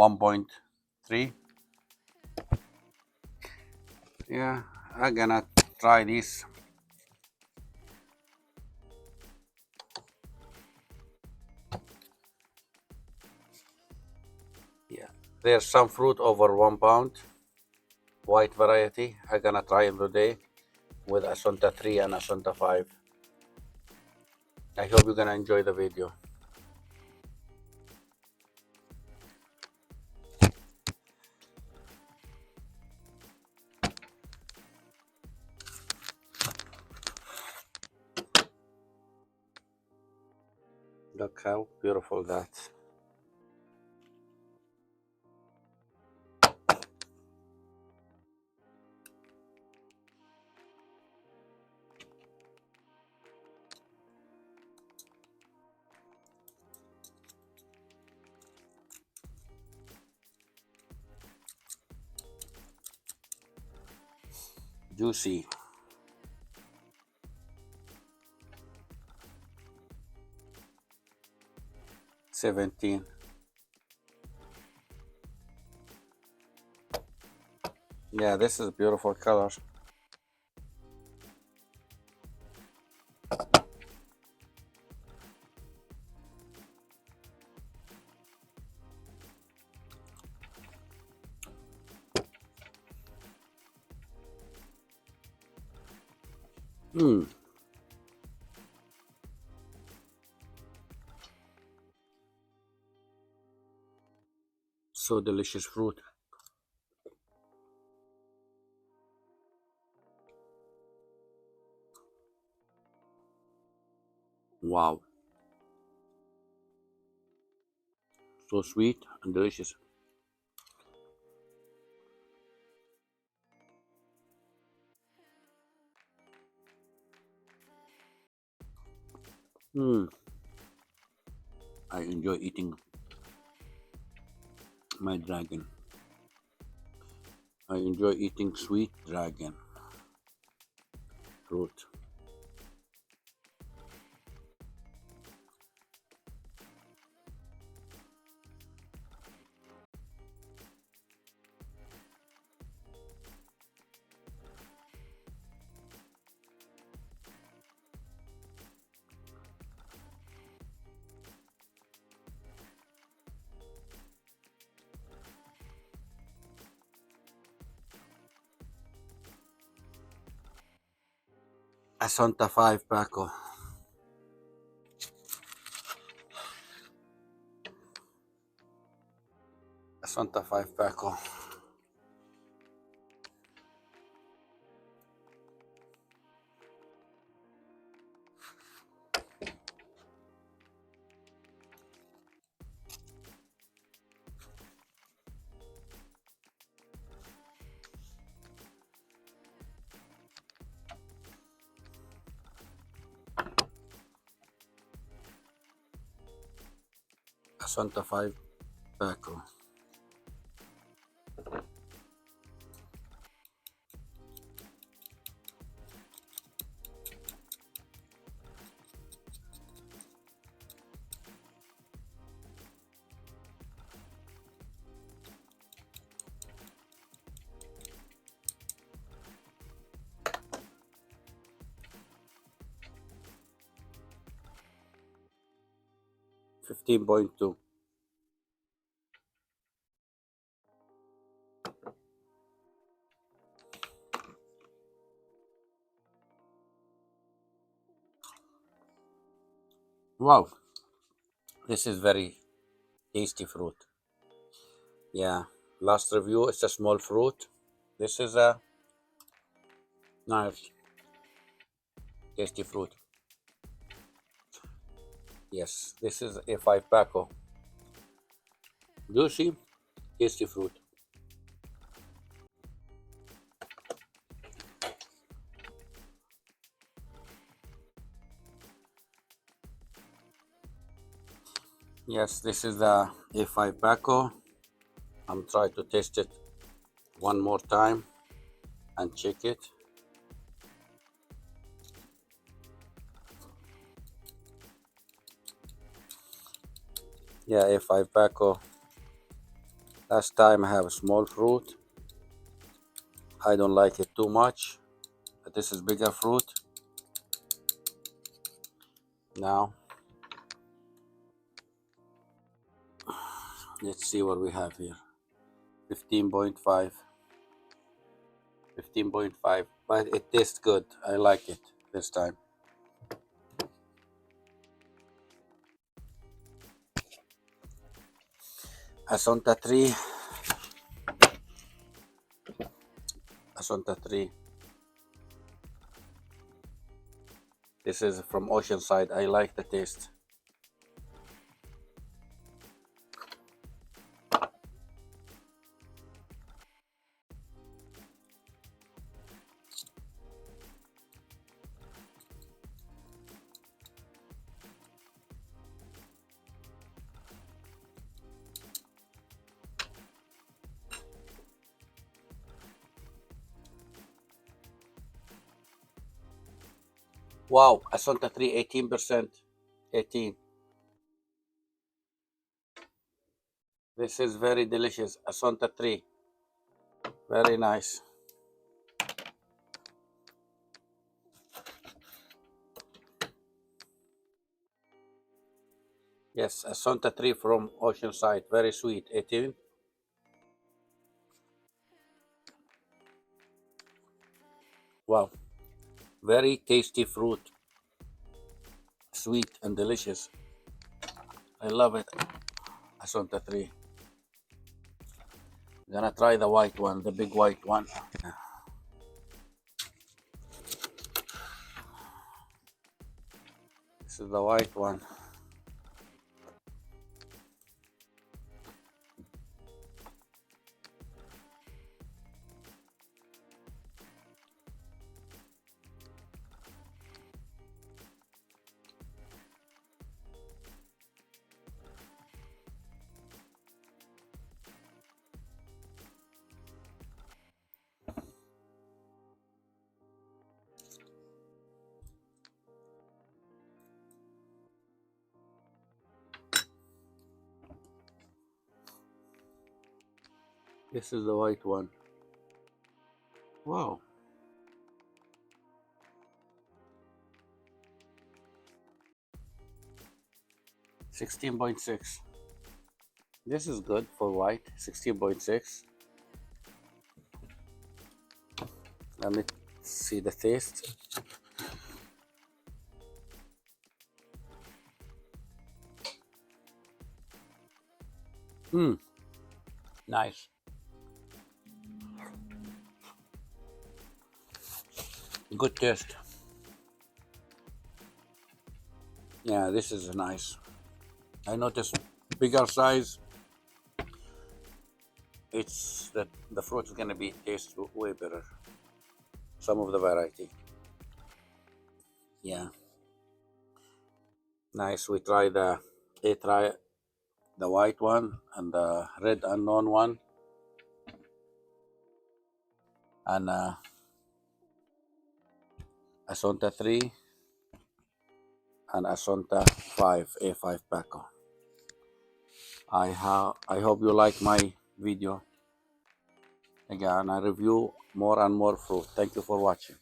1.3. Yeah, I'm gonna try this. Yeah, there's some fruit over 1 pound, white variety. I'm gonna try them today with Asunta 3 and Asunta 5. I hope you're gonna enjoy the video. Look how beautiful that. Juicy. 17. Yeah, this is a beautiful color. Mmm, so delicious fruit. Wow, so sweet and delicious. Mmm, I enjoy eating my dragon. I enjoy eating sweet dragon fruit. Asunta 5 Paco. Asunta 5 Paco. Asunta 5 Paco. 15.2. Wow, this is very tasty fruit. Yeah, last review, it's a small fruit. This is a nice, tasty fruit. Yes, this is a 5 Paco. Juicy, tasty fruit. Yes, this is the A5 Paco. I'm trying to taste it one more time and check it. Yeah, A5 Paco. Last time I have a small fruit. I don't like it too much, but this is bigger fruit. Now, let's see what we have here. 15.5. 15.5, but it tastes good. I like it this time. Asunta 3. Asunta 3. This is from Oceanside. I like the taste. Wow, Asunta 3, 18%. 18. This is very delicious. Asunta 3. Very nice. Yes, Asunta 3 from Oceanside. Very sweet. 18. Wow. Very tasty fruit. Sweet and delicious. I love it. Asunta 3. Gonna try the white one, the big white one. This is the white one. This is the white one. Wow. 16.6. This is good for white. 16.6. Let me see the taste. Nice. Good taste. Yeah, this is nice. I noticed bigger size. It's that the fruit is gonna be taste way better. Some of the variety. Yeah, nice. Try the white one and the red unknown one, and Asunta 3 and Asunta 5 A5 Paco. I hope you like my video. Again, I review more and more fruit. Thank you for watching.